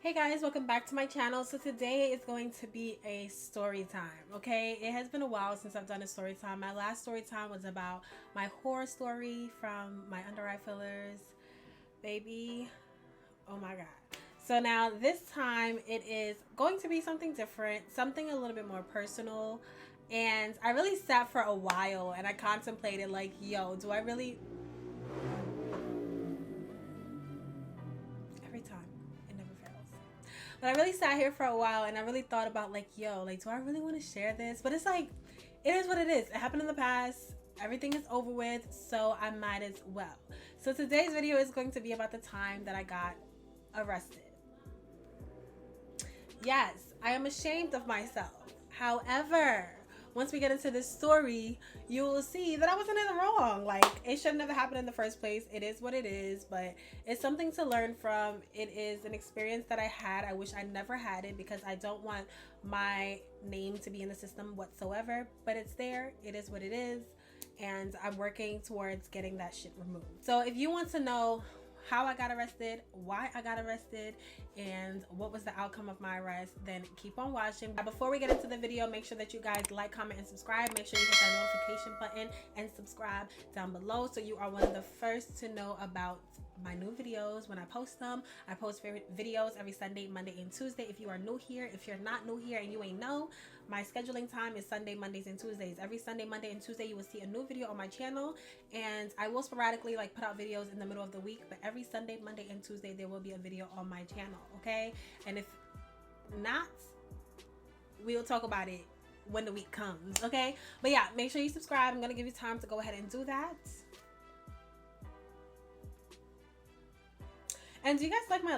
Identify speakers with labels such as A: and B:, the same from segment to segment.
A: Hey guys, welcome back to my channel. So today is going to be a story time, okay? It has been a while since I've done a story time. My last story time was about my horror story from my under eye fillers. Baby, oh my god. So now this time it is going to be something different, something a little bit more personal. And I really sat for a while and I contemplated like, yo, do I really... Every time, it never fails. But I really sat here for a while and I really thought about like, yo, like, do I really want to share this? But it's like, it is what it is. It happened in the past. Everything is over with, so I might as well. So today's video is going to be about the time that I got arrested. Yes, I am ashamed of myself. However, once we get into this story, you will see that I wasn't in the wrong. Like, it should never happen in the first place. It is what it is, but it's something to learn from. It is an experience that I had. I wish I never had it because I don't want my name to be in the system whatsoever, but it's there. It is what it is, and I'm working towards getting that shit removed. So if you want to know how I got arrested, why I got arrested, and what was the outcome of my arrest, then keep on watching. Before we get into the video, make sure that you guys like, comment, and subscribe. Make sure you hit that notification button and subscribe down below so you are one of the first to know about my new videos when I post them. I post favorite videos every Sunday, Monday, and Tuesday. If you are new here, if you're not new here and you ain't know, my scheduling time is Sunday, Mondays, and Tuesdays. Every Sunday, Monday, and Tuesday you will see a new video on my channel, and I will sporadically like put out videos in the middle of the week, but every Sunday, Monday, and Tuesday there will be a video on my channel, okay? And if not, we'll talk about it when the week comes, okay? But yeah, make sure you subscribe. I'm gonna give you time to go ahead and do that. And do you guys like my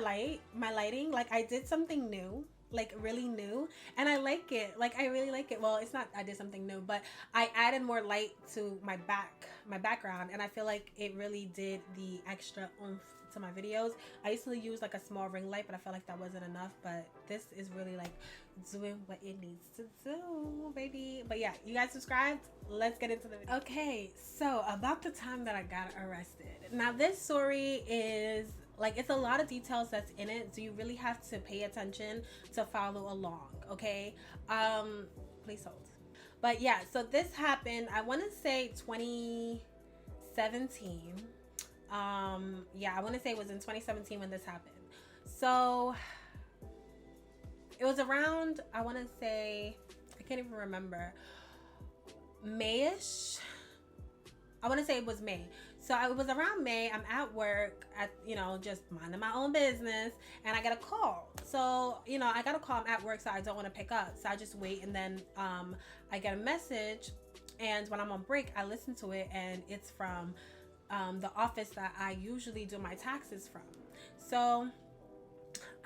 A: lighting? Like, I did something new, like really new, and I like it. Like, I really like it. Well, it's not I did something new, but I added more light to my background, and I feel like it really did the extra oomph to my videos. I used to use like a small ring light, but I felt like that wasn't enough, but this is really like doing what it needs to do, baby. But yeah, you guys subscribed. Let's get into the video. Okay, so about the time that I got arrested. Now this story is like, it's a lot of details that's in it, so you really have to pay attention to follow along, okay? Please hold. But yeah, so this happened, I want to say 2017. Yeah, I want to say it was in 2017 when this happened. So it was around, I want to say, I can't even remember, Mayish. I want to say it was May. So it was around May. I'm at work, just minding my own business, and I get a call. So, I got a call. I'm at work, so I don't want to pick up. So I just wait, and then I get a message, and when I'm on break, I listen to it, and it's from the office that I usually do my taxes from. So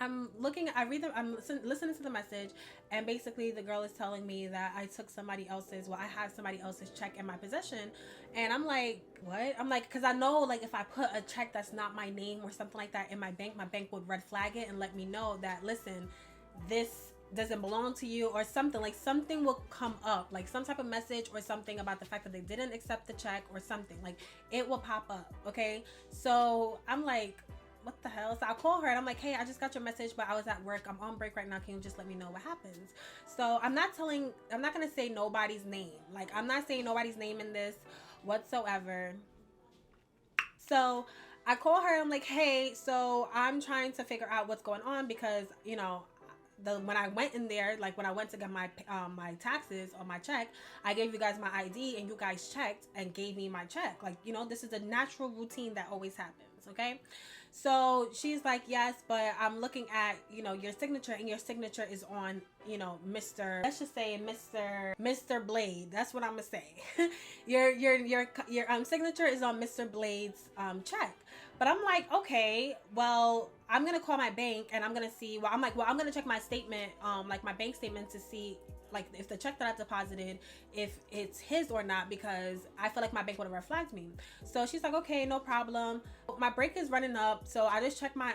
A: I'm listening to the message, and basically the girl is telling me that I took somebody else's, I have somebody else's check in my possession. And I'm like, what? I'm like, because I know, like, if I put a check that's not my name or something like that in my bank would red flag it and let me know that, listen, this doesn't belong to you, or something. Like, something will come up, like some type of message or something about the fact that they didn't accept the check or something. Like, it will pop up, okay? So I'm like, what the hell? So I call her and I'm like, hey, I just got your message, but I was at work. I'm on break right now. Can you just let me know what happens? So I'm not going to say nobody's name. Like, I'm not saying nobody's name in this whatsoever. So I call her and I'm like, hey, so I'm trying to figure out what's going on because, when I went in there, like when I went to get my taxes or my check, I gave you guys my ID and you guys checked and gave me my check. Like, this is a natural routine that always happens, okay? So she's like, yes, but I'm looking at, your signature, and your signature is on, let's just say Mr. Blade. That's what I'm gonna say. your signature is on Mr. Blade's check. But I'm like, okay, well, I'm gonna call my bank and I'm gonna see. I'm gonna check my statement, like my bank statement, to see like if the check that I deposited, if it's his or not, because I feel like my bank would have red flagged me. So she's like, okay, no problem. My break is running up, so I just checked my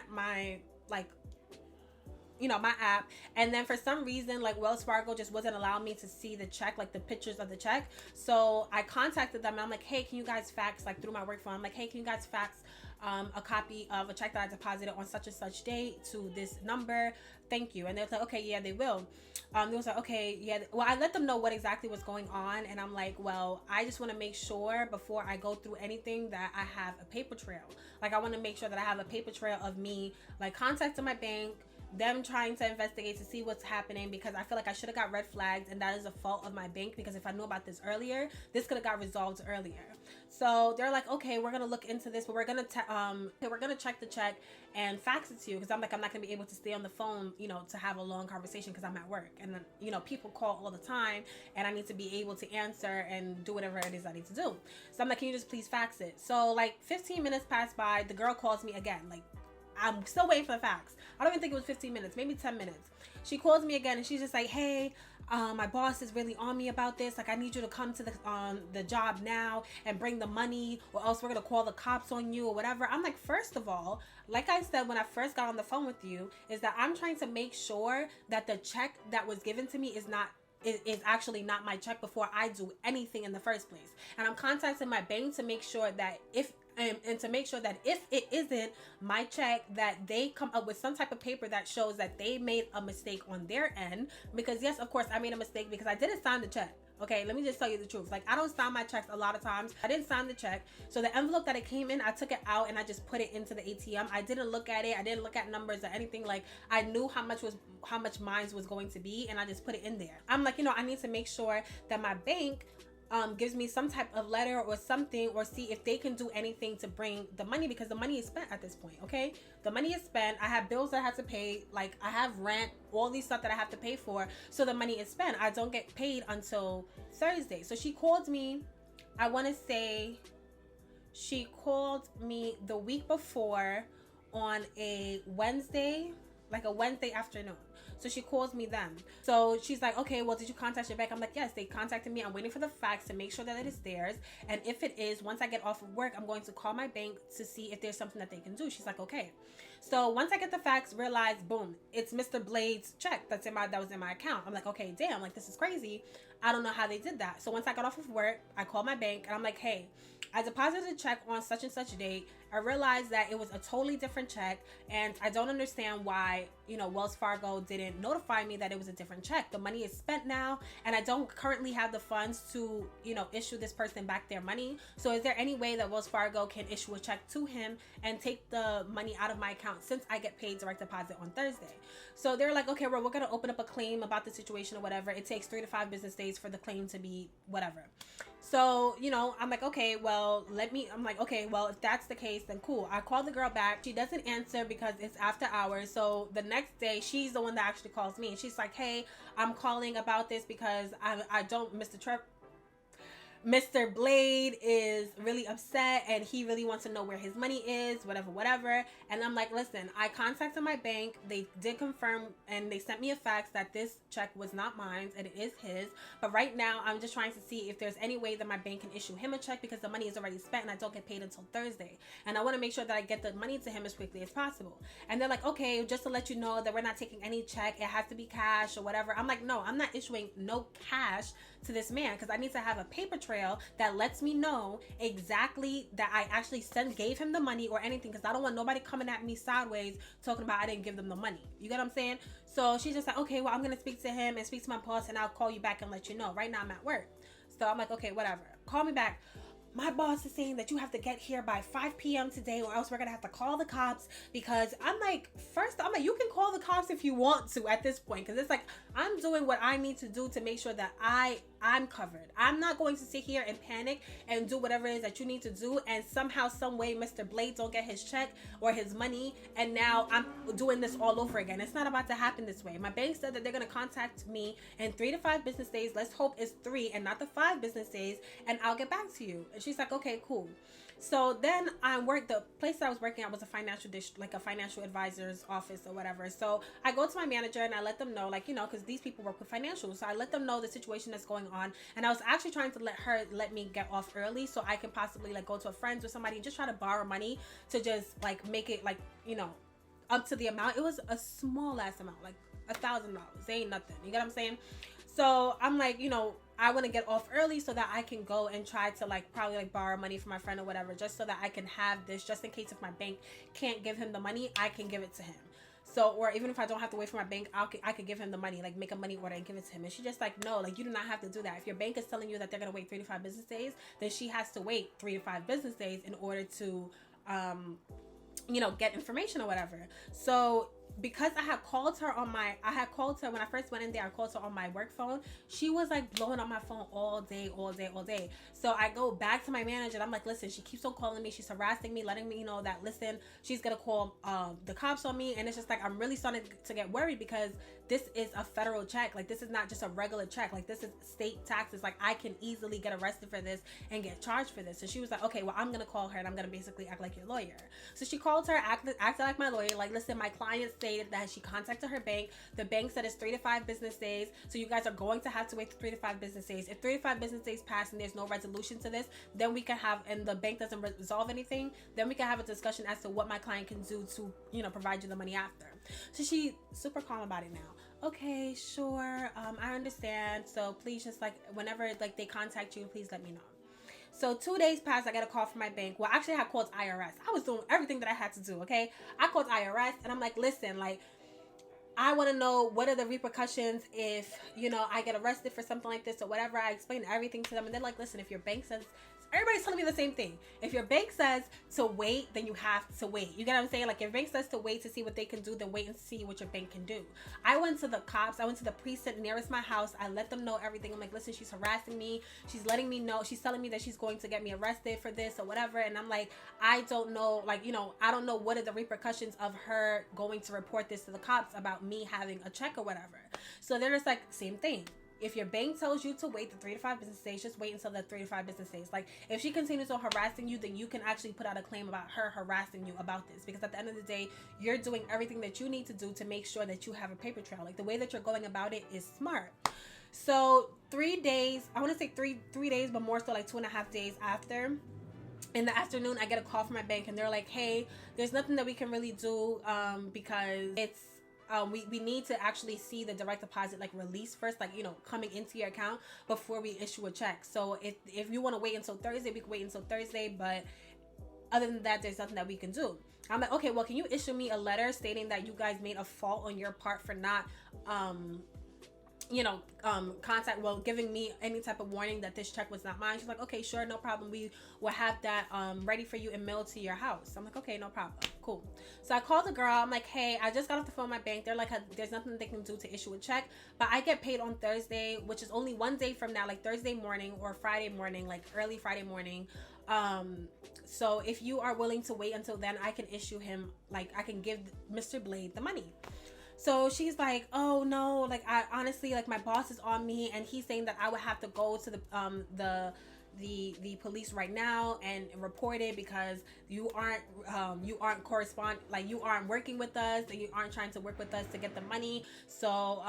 A: app, and then for some reason, like, Wells Fargo just wasn't allowing me to see the check, like the pictures of the check. So I contacted them and I'm like, hey, can you guys fax, like through my work phone, I'm like, hey, can you guys fax a copy of a check that I deposited on such and such date to this number. Thank you. And they're like, okay, yeah, they will. They was like, okay, yeah. Well, I let them know what exactly was going on, and I'm like, well, I just want to make sure before I go through anything that I have a paper trail. Like, I want to make sure that I have a paper trail of me, like, contacting my bank, them trying to investigate to see what's happening, because I feel like I should have got red flagged, and that is a fault of my bank, because if I knew about this earlier, this could have got resolved earlier. So they're like, okay, we're gonna look into this, but we're gonna check the check and fax it to you, because I'm like, I'm not gonna be able to stay on the phone, you know, to have a long conversation, because I'm at work, and then, you know, people call all the time, and I need to be able to answer and do whatever it is I need to do. So I'm like, can you just please fax it? So like 15 minutes passed by, the girl calls me again, like, I'm still waiting for the fax. I don't even think it was 15 minutes, maybe 10 minutes. She calls me again, and she's just like, hey, my boss is really on me about this. Like, I need you to come to the job now and bring the money, or else we're gonna call the cops on you or whatever. I'm like, first of all, like I said when I first got on the phone with you, is that I'm trying to make sure that the check that was given to me is actually not my check before I do anything in the first place. And I'm contacting my bank to make sure that if it isn't my check, that they come up with some type of paper that shows that they made a mistake on their end. Because yes, of course I made a mistake, because I didn't sign the check. Okay, let me just tell you the truth. Like, I don't sign my checks a lot of times. I didn't sign the check. So the envelope that it came in, I took it out and I just put it into the ATM. I didn't look at it. I didn't look at numbers or anything. Like, I knew how much mine was going to be, and I just put it in there. I'm like, you know, I need to make sure that my bank gives me some type of letter or something, or see if they can do anything to bring the money, because the money is spent at this point. Okay, the money is spent. I have bills that I have to pay, like I have rent, all these stuff that I have to pay for, so the money is spent. I don't get paid until Thursday. So she called me, I want to say she called me the week before on a Wednesday, like a Wednesday afternoon. So she calls me then. So she's like, okay, well, did you contact your bank? I'm like, yes, they contacted me. I'm waiting for the fax to make sure that it is theirs. And if it is, once I get off of work, I'm going to call my bank to see if there's something that they can do. She's like, okay. So once I get the fax, realize, boom, it's Mr. Blade's check that was in my account. I'm like, okay, damn, like, this is crazy. I don't know how they did that. So once I got off of work, I called my bank and I'm like, hey, I deposited a check on such and such date. I realized that it was a totally different check, and I don't understand why, you know, Wells Fargo didn't notify me that it was a different check. The money is spent now, and I don't currently have the funds to, you know, issue this person back their money. So is there any way that Wells Fargo can issue a check to him and take the money out of my account, since I get paid direct deposit on Thursday? So they're like, okay, well, we're gonna open up a claim about the situation or whatever. It takes 3 to 5 business days for the claim to be whatever. So, you know, I'm like, okay, well, if that's the case, then cool. I call the girl back. She doesn't answer because it's after hours. So the next day, she's the one that actually calls me. And she's like, hey, I'm calling about this because Mr. Blade is really upset, and he really wants to know where his money is, whatever. And I'm like, listen, I contacted my bank. They did confirm, and they sent me a fax that this check was not mine and it is his. But right now, I'm just trying to see if there's any way that my bank can issue him a check, because the money is already spent and I don't get paid until Thursday. And I want to make sure that I get the money to him as quickly as possible. And they're like, okay, just to let you know that we're not taking any check. It has to be cash or whatever. I'm like, no, I'm not issuing no cash to this man, because I need to have a paper trail that lets me know exactly that I actually gave him the money or anything, because I don't want nobody coming at me sideways talking about I didn't give them the money. You get what I'm saying? So she's just like, okay, well, I'm gonna speak to him and speak to my boss, and I'll call you back and let you know. Right now I'm at work. So I'm like, okay, whatever, call me back. My boss is saying that you have to get here by 5 p.m. today, or else we're gonna have to call the cops. Because I'm like, you can call the cops if you want to at this point, because it's like, I'm doing what I need to do to make sure that I'm covered. I'm not going to sit here and panic and do whatever it is that you need to do, and somehow, some way, Mr. Blade don't get his check or his money, and now I'm doing this all over again. It's not about to happen this way. My bank said that they're gonna contact me in 3 to 5 business days. Let's hope it's 3 and not the 5 business days, and I'll get back to you. And she's like, okay, cool. So then the place that I was working at was a financial advisor's office or whatever. So I go to my manager and I let them know, like, you know, because these people work with financials. So I let them know the situation that's going on. And I was actually trying to let me get off early, so I can possibly, like, go to a friend's or somebody and just try to borrow money to just, like, make it, like, you know, up to the amount. It was a small ass amount, like $1,000. They ain't nothing. You get what I'm saying? So I'm like, you know, I want to get off early so that I can go and try to like probably like borrow money from my friend or whatever, just so that I can have this, just in case if my bank can't give him the money, I can give it to him. So, or even if I don't have to wait for my bank, I could give him the money, like make a money order and give it to him. And she's just like, no, like you do not have to do that. If your bank is telling you that they're gonna wait 3 to 5 business days, then she has to wait 3 to 5 business days in order to, get information or whatever. So because I had called her when I first went in there, I called her on my work phone. She was like blowing up my phone all day. So I go back to my manager and I'm like, listen, she keeps on calling me. She's harassing me, letting me know that, listen, she's going to call the cops on me. And it's just like, I'm really starting to get worried because this is a federal check. Like, this is not just a regular check. Like, this is state taxes. Like, I can easily get arrested for this and get charged for this. So she was like, okay, well, I'm going to call her and I'm going to basically act like your lawyer. So she called her, acted like my lawyer. Like, listen, my client stated that she contacted her bank. The bank said it's 3 to 5 business days. So you guys are going to have to wait 3 to 5 business days. If 3 to 5 business days pass and there's no resolution to this, then we can have, and the bank doesn't resolve anything, then we can have a discussion as to what my client can do to, provide you the money after. So she super calm about it now. Okay, sure. I understand. So please just like, whenever like they contact you, please let me know. So 2 days passed, I got a call from my bank. Well, actually I had called IRS. I was doing everything that I had to do, okay? I called IRS and I'm like, listen, like, I want to know what are the repercussions if, I get arrested for something like this or whatever. I explained everything to them and they're like, listen, if your bank says, everybody's telling me the same thing. If your bank says to wait, then you have to wait. You get what I'm saying? Like, if your bank says to wait to see what they can do, then wait and see what your bank can do. I went to the cops. I went to the precinct nearest my house. I let them know everything. I'm like, listen, she's harassing me. She's letting me know. She's telling me that she's going to get me arrested for this or whatever. And I'm like, I don't know. Like, I don't know what are the repercussions of her going to report this to the cops about me having a check or whatever. So they're just like, same thing. If your bank tells you to wait the 3 to 5 business days, just wait until the 3 to 5 business days. Like, if she continues on harassing you, then you can actually put out a claim about her harassing you about this. Because at the end of the day, you're doing everything that you need to do to make sure that you have a paper trail. Like, the way that you're going about it is smart. So 3 days, I want to say three days, but more so like 2.5 days after, in the afternoon, I get a call from my bank and they're like, hey, there's nothing that we can really do because it's, we need to actually see the direct deposit like release first, like, coming into your account before we issue a check. So if you want to wait until Thursday, we can wait until Thursday. But other than that, there's nothing that we can do. I'm like, okay, well, can you issue me a letter stating that you guys made a fault on your part for not, giving me any type of warning that this check was not mine. She's like, okay, sure, no problem. We will have that ready for you and mailed to your house. I'm like, okay, no problem. Cool. So I called the girl. I'm like, hey, I just got off the phone with my bank. They're like, there's nothing they can do to issue a check, but I get paid on Thursday, which is only 1 day from now, like Thursday morning or Friday morning, like early Friday morning. So if you are willing to wait until then, I can issue him, like, I can give Mr. Blade the money. So she's like, oh no, like, I honestly, like, my boss is on me and he's saying that I would have to go to the police right now and report it because you aren't working with us, that you aren't trying to work with us to get the money. So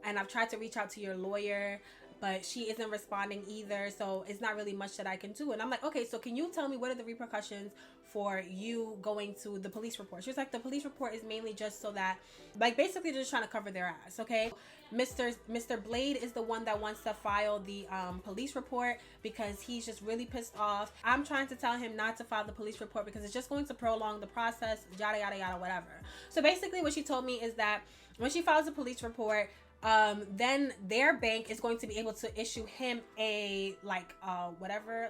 A: and I've tried to reach out to your lawyer, but she isn't responding either, so it's not really much that I can do. And I'm like, okay, so can you tell me what are the repercussions for you going to the police report? She was like, the police report is mainly just so that, like, basically they're just trying to cover their ass, okay? Mr. Blade is the one that wants to file the police report because he's just really pissed off. I'm trying to tell him not to file the police report because it's just going to prolong the process, yada yada yada, whatever. So basically what she told me is that when she files a police report, then their bank is going to be able to issue him a whatever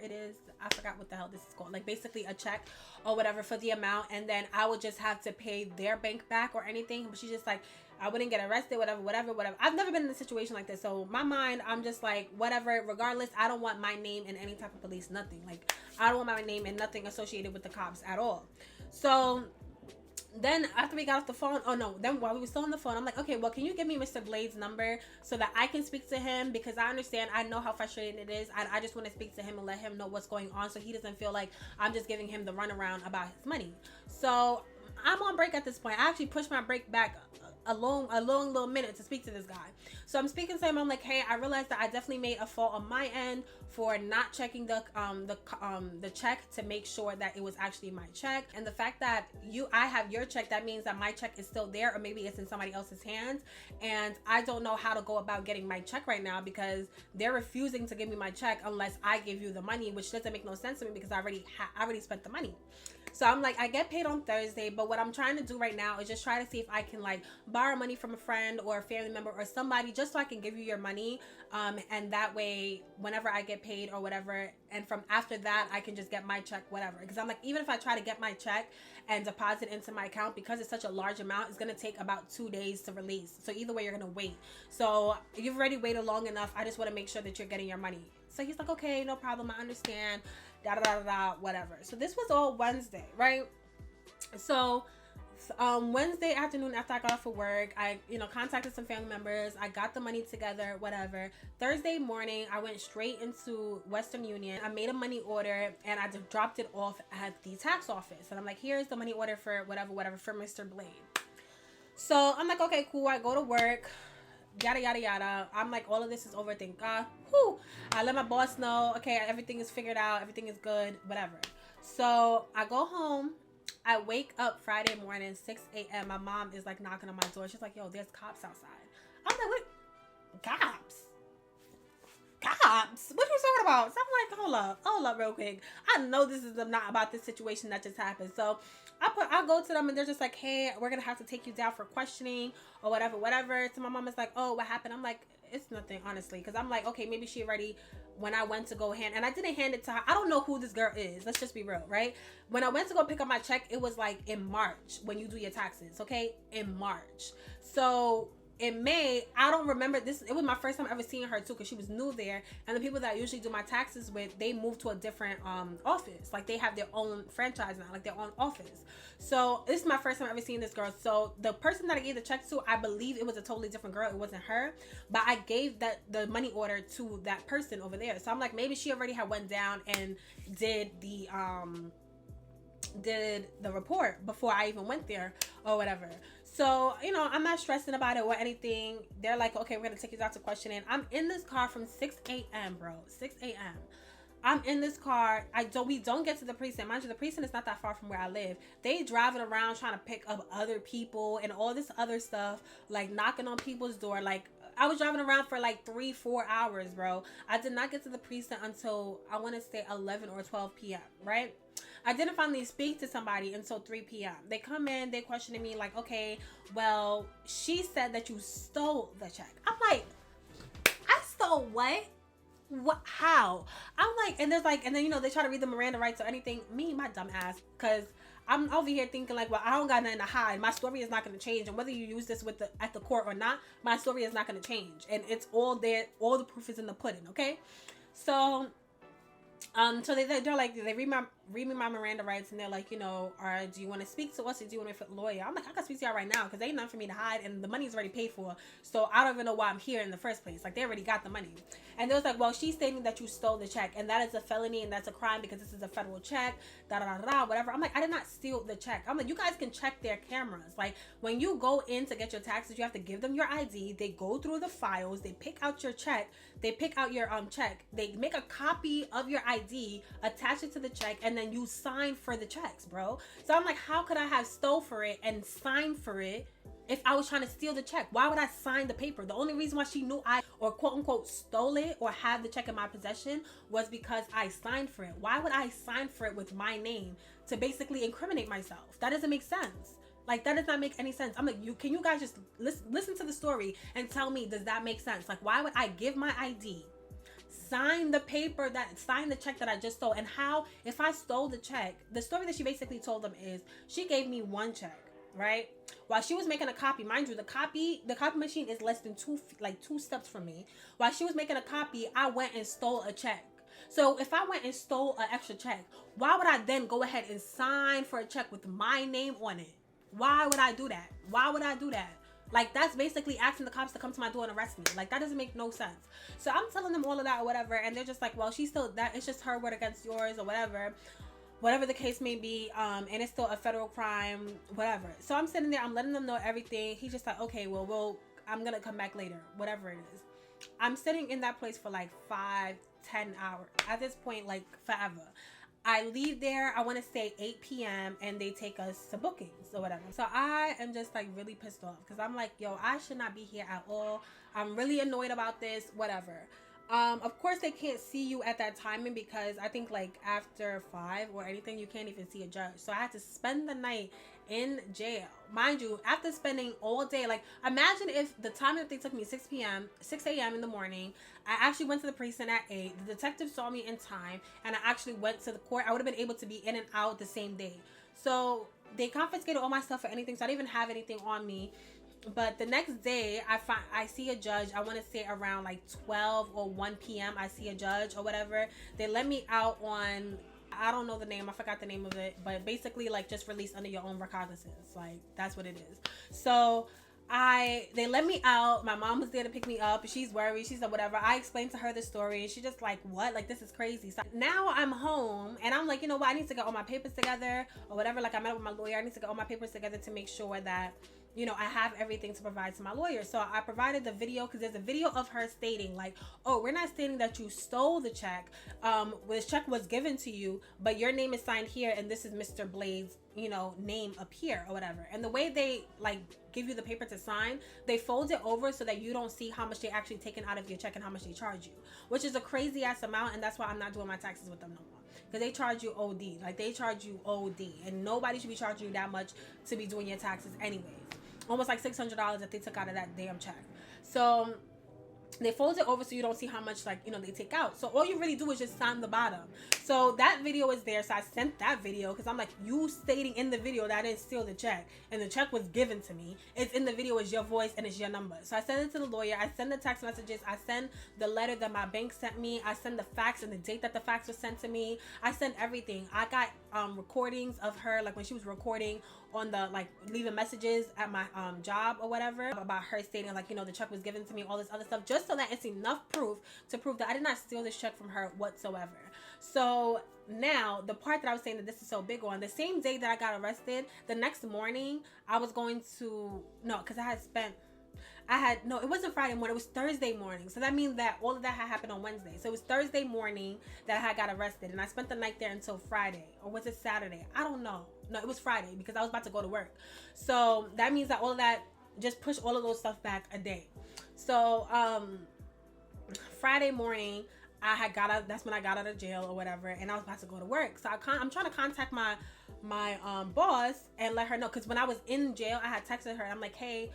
A: it is. I forgot what the hell this is called. Like, basically a check or whatever for the amount, and then I would just have to pay their bank back or anything. But she's just like, I wouldn't get arrested, whatever. I've never been in a situation like this, so my mind, I'm just like, whatever. Regardless, I don't want my name in any type of police, nothing. Like, I don't want my name in nothing associated with the cops at all. So then after we got off the phone, then while we were still on the phone, I'm like, okay, well, can you give me Mr. Blade's number so that I can speak to him? Because I understand, I know how frustrating it is. I just want to speak to him and let him know what's going on so he doesn't feel like I'm just giving him the runaround about his money. So I'm on break at this point. I actually pushed my break back long little minute to speak to this guy. So I'm speaking to him. I'm like, hey, I realized that I definitely made a fault on my end for not checking the check to make sure that it was actually my check. And the fact that I have your check, that means that my check is still there, or maybe it's in somebody else's hands. And I don't know how to go about getting my check right now because they're refusing to give me my check unless I give you the money, which doesn't make no sense to me because I already spent the money. So I'm like, I get paid on Thursday, but what I'm trying to do right now is just try to see if I can like borrow money from a friend or a family member or somebody, just so I can give you your money. And that way, whenever I get paid or whatever, and from after that, I can just get my check, whatever. Because I'm like, even if I try to get my check and deposit into my account, because it's such a large amount, it's going to take about 2 days to release. So either way, you're going to wait. So you've already waited long enough. I just want to make sure that you're getting your money. So he's like, okay, no problem. I understand. Da da da da, whatever. So this was all Wednesday, right? So Wednesday afternoon, after I got off of work, I contacted some family members. I got the money together, whatever. Thursday morning, I went straight into Western Union. I made a money order and I dropped it off at the tax office. And I'm like, here's the money order for whatever for Mr. Blade. So I'm like, okay, cool. I go to work. Yada yada yada. I'm like, all of this is over, thank God. Whew. I let my boss know, okay, everything is figured out, everything is good, whatever. So I go home. I wake up Friday morning, 6 a.m. My mom is like knocking on my door. She's like, yo, there's cops outside. I'm like, what? Cops? What are you talking about? So I'm like, hold up real quick. I know this is not about this situation that just happened. So I go to them and they're just like, hey, we're gonna have to take you down for questioning or whatever. So my mom is like, oh, what happened? I'm like, it's nothing, honestly, because I'm like, okay, maybe she already, when I went to go and I didn't hand it to her. I don't know who this girl is. Let's just be real, right? When I went to go pick up my check, it was like in March when you do your taxes, okay? In March. So in May, I don't remember this. It was my first time ever seeing her too, because she was new there. And the people that I usually do my taxes with, they moved to a different office. Like they have their own franchise now, like their own office. So this is my first time ever seeing this girl. So the person that I gave the check to, I believe it was a totally different girl. It wasn't her, but I gave the money order to that person over there. So I'm like, maybe she already had went down and did the report before I even went there or whatever. So, I'm not stressing about it or anything. They're like, okay, we're going to take you out to questioning. I'm in this car from 6 a.m., bro. 6 a.m. I'm in this car. We don't get to the precinct. Mind you, the precinct is not that far from where I live. They driving around trying to pick up other people and all this other stuff, like knocking on people's door. Like, I was driving around for like 3-4 hours, bro. I did not get to the precinct until, I want to say 11 or 12 p.m., right? I didn't finally speak to somebody until 3 p.m. They come in, they questioning me like, okay, well, she said that you stole the check. I'm like, I stole what? What? How? I'm like, and there's like, and then, they try to read the Miranda rights or anything. Me, my dumb ass, because I'm over here thinking like, well, I don't got nothing to hide. My story is not going to change. And whether you use this at the court or not, my story is not going to change. And it's all there. All the proof is in the pudding. Okay. So they're like, they read me my Miranda rights, and they're like, all right, do you want to speak to us or do you want to be a lawyer? I'm like, I can speak to y'all right now because ain't nothing for me to hide, and the money's already paid for, so I don't even know why I'm here in the first place. Like, they already got the money. And they was like, well, she's stating that you stole the check, and that is a felony, and that's a crime because this is a federal check, whatever. I'm like, I did not steal the check. I'm like, you guys can check their cameras. Like, when you go in to get your taxes, you have to give them your ID. They go through the files. They pick out your check. They pick out your check. They make a copy of your ID, attach it to the check, and then you sign for the checks, bro. So I'm like, how could I have stole for it and signed for it if I was trying to steal the check? Why would I sign the paper? The only reason why she knew I, or quote unquote, stole it or had the check in my possession was because I signed for it. Why would I sign for it with my name to basically incriminate myself? That doesn't make sense. Like, that does not make any sense. I'm like, can you guys just listen to the story and tell me, does that make sense? Like, why would I give my ID, sign the check that I just stole? And how, if I stole the check, the story that she basically told them is she gave me one check, right? While she was making a copy, mind you, the copy machine is less than two steps from me. While she was making a copy, I went and stole a check. So if I went and stole an extra check, why would I then go ahead and sign for a check with my name on it? Why would I do that? Why would I do that? Like, that's basically asking the cops to come to my door and arrest me. Like, that doesn't make no sense. So I'm telling them all of that or whatever, and they're just like, well, she's still, that it's just her word against yours or whatever. whatever the case may be, and it's still a federal crime, whatever. So I'm sitting there, I'm letting them know everything. He's just like, okay, well, I'm gonna come back later, whatever it is. I'm sitting in that place for like 5-10 hours at this point, like forever. I leave there, I want to say 8 p.m. and they take us to bookings or whatever. So I am just like really pissed off because I'm like, yo, I should not be here at all. I'm really annoyed about this, whatever. Of course they can't see you at that timing because I think like after 5 or anything, you can't even see a judge. So I had to spend the night in jail. Mind you, after spending all day, like imagine if the time that they took me 6 a.m. in the morning, I actually went to the precinct at 8. The detective saw me in time and I actually went to the court. I would have been able to be in and out the same day. So they confiscated all my stuff for anything. So I didn't even have anything on me. But the next day, I see a judge. I want to say around like 12 or 1 p.m. I see a judge or whatever. They let me out on, I don't know the name. I forgot the name of it. But basically like just released under your own recognizance. Like that's what it is. So they let me out. My mom was there to pick me up. She's worried. She said whatever. I explained to her the story. She just like, what? Like this is crazy. So now I'm home and I'm like, you know what? I need to get all my papers together or whatever. Like I met up with my lawyer. I need to get all my papers together to make sure that, you know, I have everything to provide to my lawyer. So I provided the video because there's a video of her stating like, oh, we're not stating that you stole the check. This check was given to you, but your name is signed here and this is Mr. Blade's, you know, name up here or whatever. And the way they like give you the paper to sign, they fold it over so that you don't see how much they actually taken out of your check and how much they charge you, which is a crazy ass amount. And that's why I'm not doing my taxes with them no more. Because they charge you OD. Like they charge you OD. And nobody should be charging you that much to be doing your taxes anyways. Almost like $600 that they took out of that damn check. So they fold it over so you don't see how much, like, you know, they take out. So all you really do is just sign the bottom. So that video is there. So I sent that video because I'm like, you stating in the video that I didn't steal the check and the check was given to me. It's in the video, it's your voice and it's your number. So I send it to the lawyer. I send the text messages. I send the letter that my bank sent me. I send the fax and the date that the fax was sent to me. I send everything. I got recordings of her, like when she was recording on the, like, leaving messages at my job or whatever about her stating like, you know, the check was given to me, all this other stuff, just so that it's enough proof to prove that I did not steal this check from her whatsoever. So now the part that I was saying that this is so big on, the same day that I got arrested, the next morning I was going to, no, because it wasn't Friday morning, it was Thursday morning. So that means that all of that had happened on Wednesday. So it was Thursday morning that I got arrested and I spent the night there until Friday. Or was it Saturday? I don't know. No, it was Friday because I was about to go to work. So that means that all of that just pushed all of those stuff back a day. So Friday morning, that's when I got out of jail or whatever, and I was about to go to work. So I'm trying to contact my boss and let her know, because when I was in jail, I had texted her. I'm like, hey,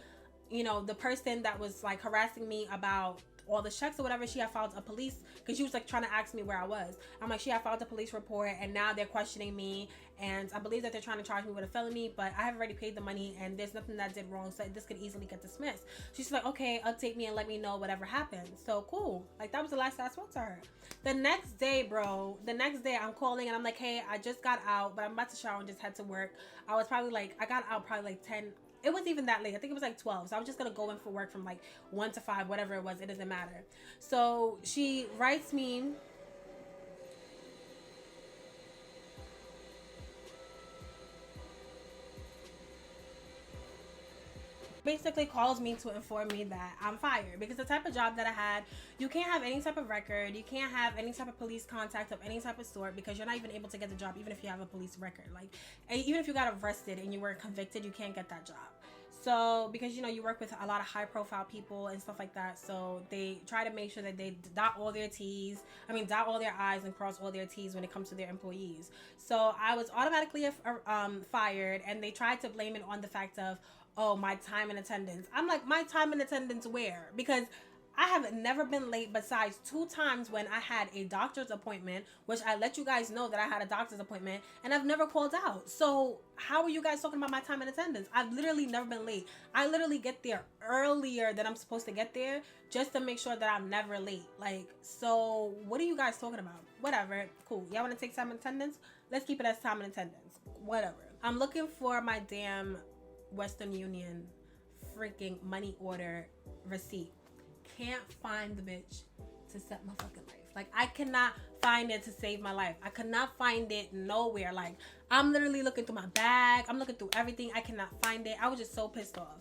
A: you know, the person that was like harassing me about all the checks or whatever, she had filed a police, because she was like trying to ask me where I was. I'm like, she had filed a police report and now they're questioning me, and I believe that they're trying to charge me with a felony, but I have already paid the money and there's nothing that I did wrong, so this could easily get dismissed. She's like, okay, update me and let me know whatever happens. So cool. Like that was the last time I spoke to her. The next day I'm calling and I'm like, hey, I just got out, but I'm about to shower and just head to work. I got out probably like 10. It wasn't even that late. I think it was like 12. So I was just going to go in for work from like 1 to 5, whatever it was. It doesn't matter. So she writes me. Basically calls me to inform me that I'm fired, because the type of job that I had, you can't have any type of record, you can't have any type of police contact of any type of sort, because you're not even able to get the job even if you have a police record. Like, even if you got arrested and you were convicted, you can't get that job. So because, you know, you work with a lot of high profile people and stuff like that, so they try to make sure that they dot all their I's and cross all their T's when it comes to their employees. So I was automatically fired, and they tried to blame it on the fact of, oh, my time in attendance. I'm like, my time in attendance where? Because I have never been late besides 2 times when I had a doctor's appointment, which I let you guys know that I had a doctor's appointment, and I've never called out. So how are you guys talking about my time in attendance? I've literally never been late. I literally get there earlier than I'm supposed to get there just to make sure that I'm never late. Like, so what are you guys talking about? Whatever. Cool. Y'all want to take time in attendance? Let's keep it as time in attendance. Whatever. I'm looking for my damn Western Union freaking money order receipt. Can't find the bitch to set my fucking life. Like, I cannot find it to save my life. I could not find it nowhere. Like, I'm literally looking through my bag. I'm looking through everything. I cannot find it. I was just so pissed off.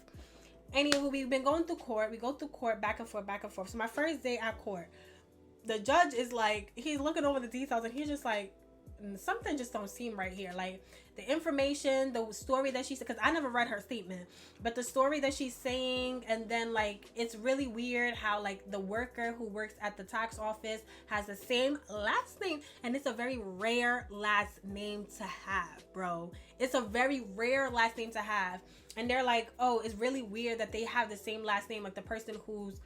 A: Anywho, we've been going through court. We go through court back and forth, back and forth. So my first day at court, the judge is like, he's looking over the details and he's just like, something just don't seem right here. Like, the information, the story that she said, because I never read her statement, but the story that she's saying, and then like, it's really weird how like the worker who works at the tax office has the same last name, and it's a very rare last name to have, bro. It's a very rare last name to have. And they're like, oh, it's really weird that they have the same last name, like the person whose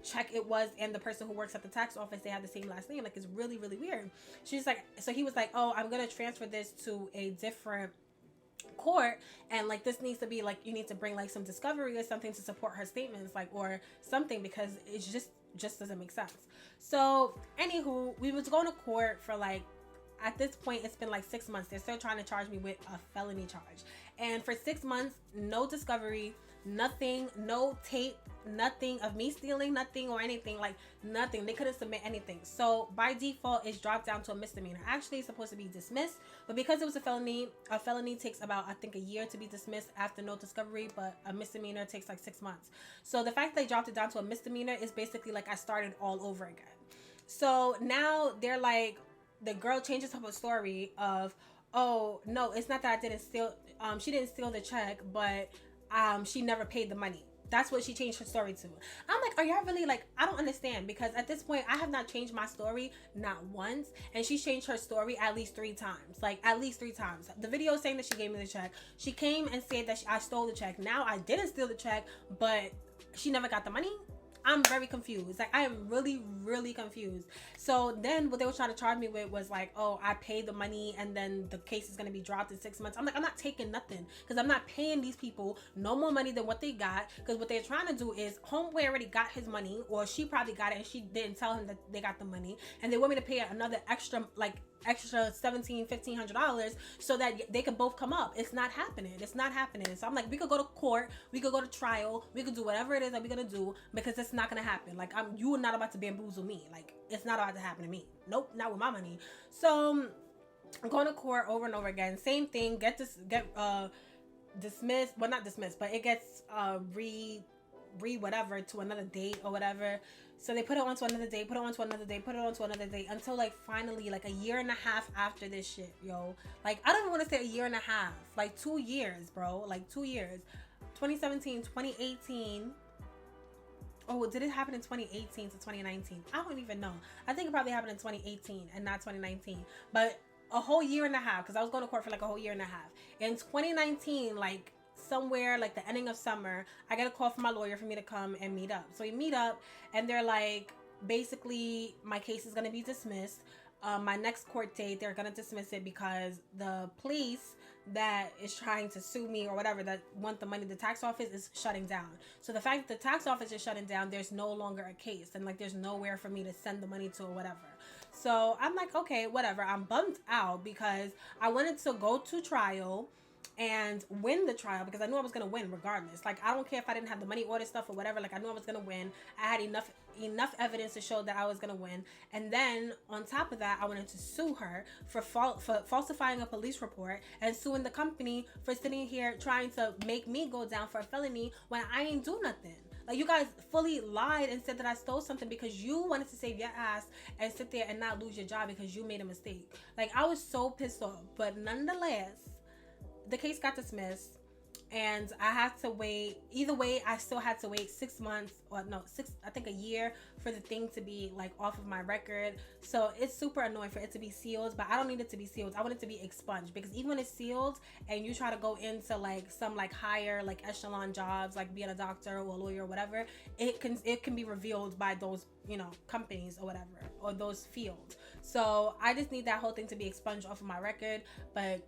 A: check it was and the person who works at the tax office, they have the same last name. Like, it's really, really weird. She's like, so he was like, oh, I'm gonna transfer this to a different court, and like, this needs to be like, you need to bring like some discovery or something to support her statements, like, or something, because it's just doesn't make sense. So anywho, we was going to court for like, at this point it's been like 6 months. They're still trying to charge me with a felony charge, and for 6 months, no discovery, nothing, no tape, nothing of me stealing, nothing or anything, like nothing. They couldn't submit anything. So by default, it's dropped down to a misdemeanor. Actually, it's supposed to be dismissed, but because it was a felony takes about, I think, a year to be dismissed after no discovery, but a misdemeanor takes like 6 months. So the fact they dropped it down to a misdemeanor is basically like I started all over again. So now they're like, the girl changes up her story of, oh no, it's not that I didn't steal, she didn't steal the check, but she never paid the money. That's what she changed her story to. I'm like, are y'all really, like, I don't understand, because at this point I have not changed my story not once, and she's changed her story at least 3 times. Like, at least 3 times. The video saying that she gave me the check, she came and said that I stole the check. Now I didn't steal the check, but she never got the money. I'm very confused. Like, I am really, really confused. So then what they were trying to charge me with was like, oh, I paid the money and then the case is going to be dropped in 6 months. I'm like, I'm not taking nothing, because I'm not paying these people no more money than what they got, because what they're trying to do is, homeboy already got his money, or she probably got it and she didn't tell him that they got the money, and they want me to pay another extra $1,700-$1,500 so that they could both come up. It's not happening. It's not happening. So I'm like, we could go to court, we could go to trial, we could do whatever it is that we're gonna do, because it's not gonna happen. Like, you are not about to bamboozle me. Like, it's not about to happen to me. Nope, not with my money. So I'm going to court over and over again. Same thing. Dismissed. Well, not dismissed, but it gets whatever to another date or whatever. So they put it on to another day, put it on to another day, put it on to another day, until like finally, like a year and a half after this shit, yo. Like, I don't even want to say a year and a half. Like 2 years, bro. Like 2 years. 2017, 2018. Oh, did it happen in 2018 to 2019? I don't even know. I think it probably happened in 2018 and not 2019. But a whole year and a half, because I was going to court for like a whole year and a half. In 2019, like somewhere like the ending of summer, I get a call from my lawyer for me to come and meet up. So we meet up, and they're like, basically, my case is going to be dismissed. My next court date, they're going to dismiss it because the police that is trying to sue me or whatever, that want the money, the tax office is shutting down. So the fact that the tax office is shutting down, there's no longer a case, and like there's nowhere for me to send the money to or whatever. So I'm like, okay, whatever. I'm bummed out because I wanted to go to trial and win the trial, because I knew I was going to win regardless. Like, I don't care if I didn't have the money order stuff or whatever. Like, I knew I was going to win. I had enough evidence to show that I was going to win. And then on top of that, I wanted to sue her for falsifying a police report, and suing the company for sitting here trying to make me go down for a felony when I ain't do nothing. Like, you guys fully lied and said that I stole something because you wanted to save your ass and sit there and not lose your job because you made a mistake. Like, I was so pissed off. But nonetheless, the case got dismissed, and I had to wait. Either way, I still had to wait 6 months, or no, I think a year, for the thing to be like off of my record. So it's super annoying for it to be sealed, but I don't need it to be sealed. I want it to be expunged, because even when it's sealed and you try to go into like some like higher like echelon jobs, like being a doctor or a lawyer or whatever, it can be revealed by those, you know, companies or whatever, or those fields. So I just need that whole thing to be expunged off of my record. But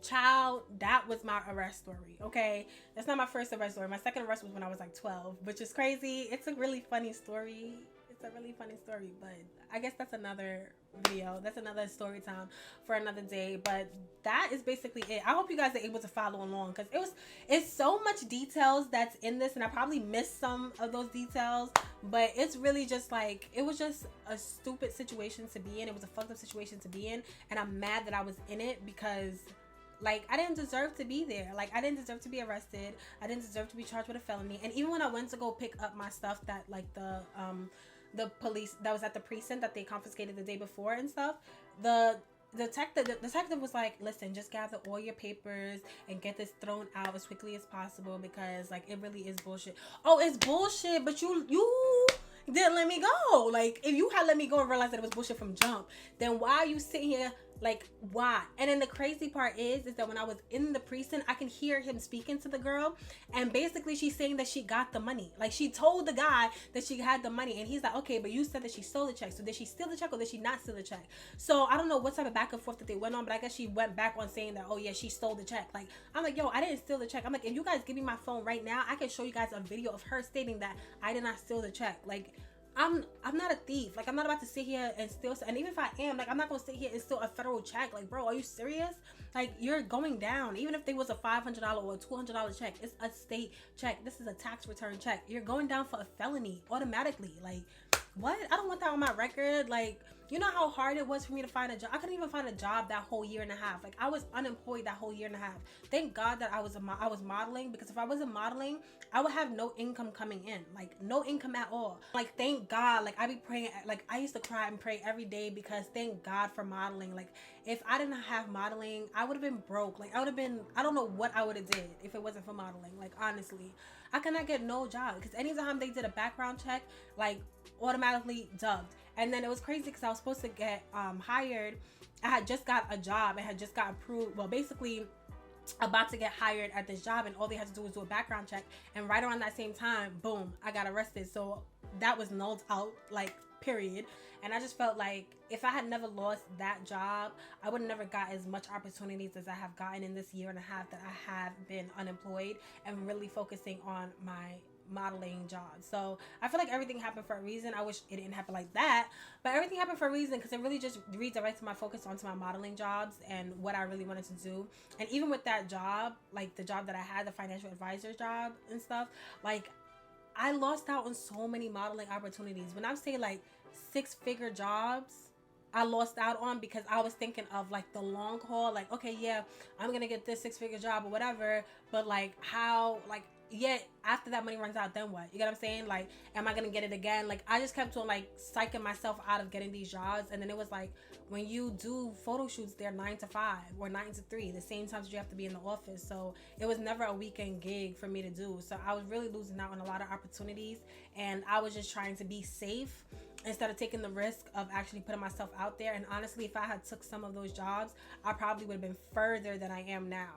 A: child, that was my arrest story. Okay, that's not my first arrest story. My second arrest was when I was like 12, which is crazy. It's a really funny story. It's a really funny story, but I guess that's another video. That's another story time for another day. But that is basically it. I hope you guys are able to follow along, because it's so much details that's in this, and I probably missed some of those details, but it's really just like, it was just a stupid situation to be in. It was a fucked up situation to be in, and I'm mad that I was in it, because like, I didn't deserve to be there. Like, I didn't deserve to be arrested. I didn't deserve to be charged with a felony. And even when I went to go pick up my stuff that like the police that was at the precinct that they confiscated the day before and stuff, the detective was like, listen, just gather all your papers and get this thrown out as quickly as possible, because like, it really is bullshit. Oh, it's bullshit, but you didn't let me go. Like, if you had let me go and realized that it was bullshit from jump, then why are you sitting here? Like, why? And then the crazy part is that when I was in the precinct, I can hear him speaking to the girl, and basically she's saying that she got the money. Like, she told the guy that she had the money, and he's like, okay, but you said that she stole the check. So did she steal the check, or did she not steal the check? So I don't know what type of back and forth that they went on, but I guess she went back on saying that, oh yeah, she stole the check. Like, I'm like, yo, I didn't steal the check. I'm like, if you guys give me my phone right now, I can show you guys a video of her stating that I did not steal the check. Like, I'm not a thief. Like, I'm not about to sit here and steal. And even if I am, like, I'm not gonna sit here and steal a federal check. Like, bro, are you serious? Like, you're going down. Even if there was a $500 or a $200 check, it's a state check. This is a tax return check. You're going down for a felony automatically. Like, what? I don't want that on my record. Like, you know how hard it was for me to find a job? I couldn't even find a job that whole year and a half. Like, I was unemployed that whole year and a half. Thank God that I was modeling, because if I wasn't modeling, I would have no income coming in. Like, no income at all. Like, thank God. Like, I be praying. Like, I used to cry and pray every day, because thank God for modeling. Like, if I didn't have modeling, I would have been broke. Like, I would have been, I don't know what I would have did if it wasn't for modeling. Like, honestly, I could not get no job, because anytime they did a background check, like, automatically dubbed. And then it was crazy, because I was supposed to get hired. I had just got a job. I had just got approved. Well, basically about to get hired at this job, and all they had to do was do a background check. And right around that same time, boom, I got arrested. So that was nulled out, like, period. And I just felt like if I had never lost that job, I would have never got as much opportunities as I have gotten in this year and a half that I have been unemployed and really focusing on my modeling job. So I feel like everything happened for a reason. I wish it didn't happen like that, but everything happened for a reason, because it really just redirected my focus onto my modeling jobs and what I really wanted to do. And even with that job, like the job that I had, the financial advisor job and stuff, like, I lost out on so many modeling opportunities. When I say like 6-figure jobs, I lost out on, because I was thinking of like the long haul. Like, okay, yeah, I'm gonna get this 6-figure job or whatever, but like, how, like, yeah, after that money runs out, then what? You get what I'm saying? Like, am I gonna get it again? Like, I just kept on like psyching myself out of getting these jobs. And then it was like, when you do photo shoots, they're 9 to 5 or 9 to 3, the same times you have to be in the office. So it was never a weekend gig for me to do. So I was really losing out on a lot of opportunities, and I was just trying to be safe instead of taking the risk of actually putting myself out there. And honestly, if I had took some of those jobs, I probably would have been further than I am now.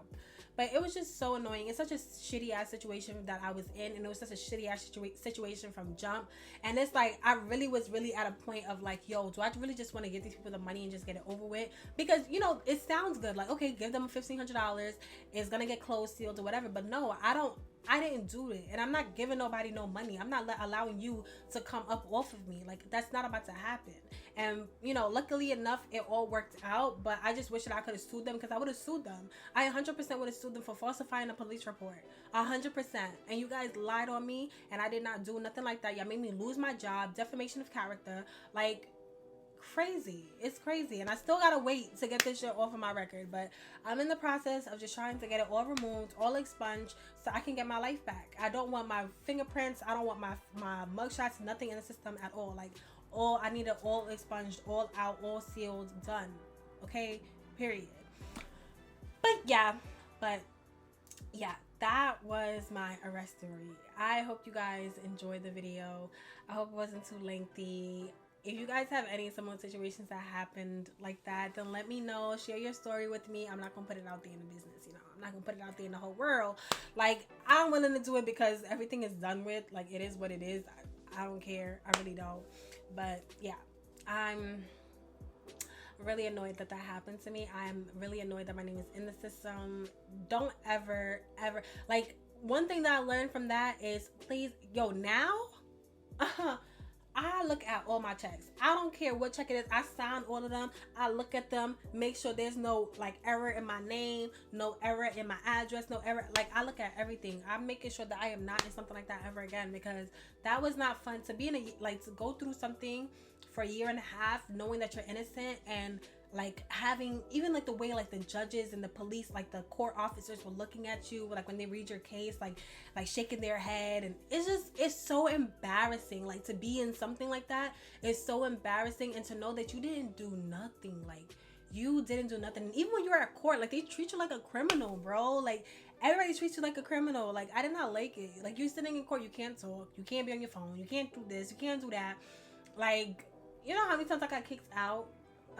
A: But it was just so annoying. It's such a shitty ass situation that I was in, and it was such a shitty ass situation from jump. And it's like, I really was at a point of like, yo, do I really just want to give these people the money and just get it over with? Because, you know, it sounds good. Like, okay, give them $1,500. It's gonna get closed, sealed, or whatever. But no, I didn't do it, and I'm not giving nobody no money. I'm not allowing you to come up off of me. Like, that's not about to happen. And, you know, luckily enough, it all worked out, but I just wish that I could have sued them, because I would have sued them. I 100% would have sued them for falsifying a police report. 100%. And you guys lied on me, and I did not do nothing like that. Y'all made me lose my job, defamation of character, like, crazy. It's crazy, and I still gotta wait to get this shit off of my record, but I'm in the process of just trying to get it all removed, all expunged, so I can get my life back. I don't want my fingerprints, I don't want my mugshots, nothing in the system at all. Like, I need it all expunged, all out, all sealed, done. Okay, period. But yeah, that was my arrest story. I hope you guys enjoyed the video. I hope it wasn't too lengthy. If you guys have any similar situations that happened like that, then let me know. Share your story with me. I'm not gonna put it out there in the business, you know. I'm not gonna put it out there in the whole world. Like, I'm willing to do it because everything is done with. Like, it is what it is. I don't care. I really don't. But yeah, I'm really annoyed that happened to me. I'm really annoyed that my name is in the system. Don't ever, like, one thing that I learned from that is, please, yo, now, I look at all my checks. I don't care what check it is. I sign all of them. I look at them, make sure there's no like error in my name, no error in my address, no error. Like I look at everything. I'm making sure that I am not in something like that ever again, because that was not fun to be in a, like, to go through something for a year and a half knowing that you're innocent, and like having even like the way like the judges and the police, like the court officers were looking at you like when they read your case, like shaking their head. And it's just, it's so embarrassing, like to be in something like that. It's so embarrassing, and to know that you didn't do nothing, like you didn't do nothing. And even when you're at court, like they treat you like a criminal, bro. Like everybody treats you like a criminal. Like I did not like it. Like you're sitting in court, you can't talk, you can't be on your phone, you can't do this, you can't do that. Like, you know how many times I got kicked out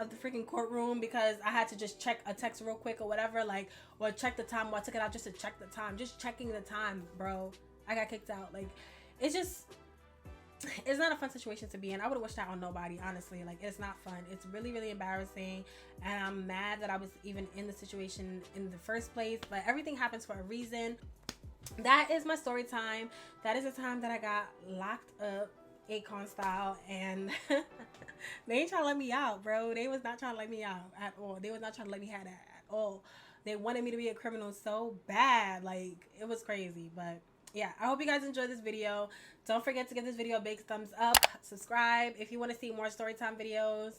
A: of the freaking courtroom because I had to just check a text real quick or whatever, like, or check the time, or I took it out just to check the time. Just checking the time, bro. I got kicked out. Like, it's just, it's not a fun situation to be in. I would have wished that on nobody, honestly. Like, it's not fun. It's really, really embarrassing, and I'm mad that I was even in the situation in the first place. But everything happens for a reason. That is my story time. That is the time that I got locked up, Akon style, and they ain't trying to let me out, bro. They was not trying to let me out at all. They was not trying to let me have that at all. They wanted me to be a criminal so bad. Like, it was crazy. But yeah, I hope you guys enjoyed this video. Don't forget to give this video a big thumbs up. Subscribe if you want to see more storytime videos.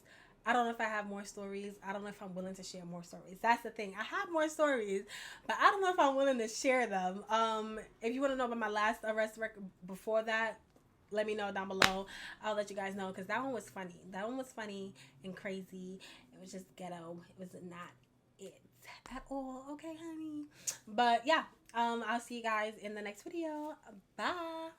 A: I don't know if I have more stories. I don't know if I'm willing to share more stories. That's the thing. I have more stories, but I don't know if I'm willing to share them. If you want to know about my last arrest record before that, let me know down below. I'll let you guys know, because that one was funny. That one was funny and crazy. It was just ghetto. It was not it at all. Okay, honey. But yeah, I'll see you guys in the next video. Bye.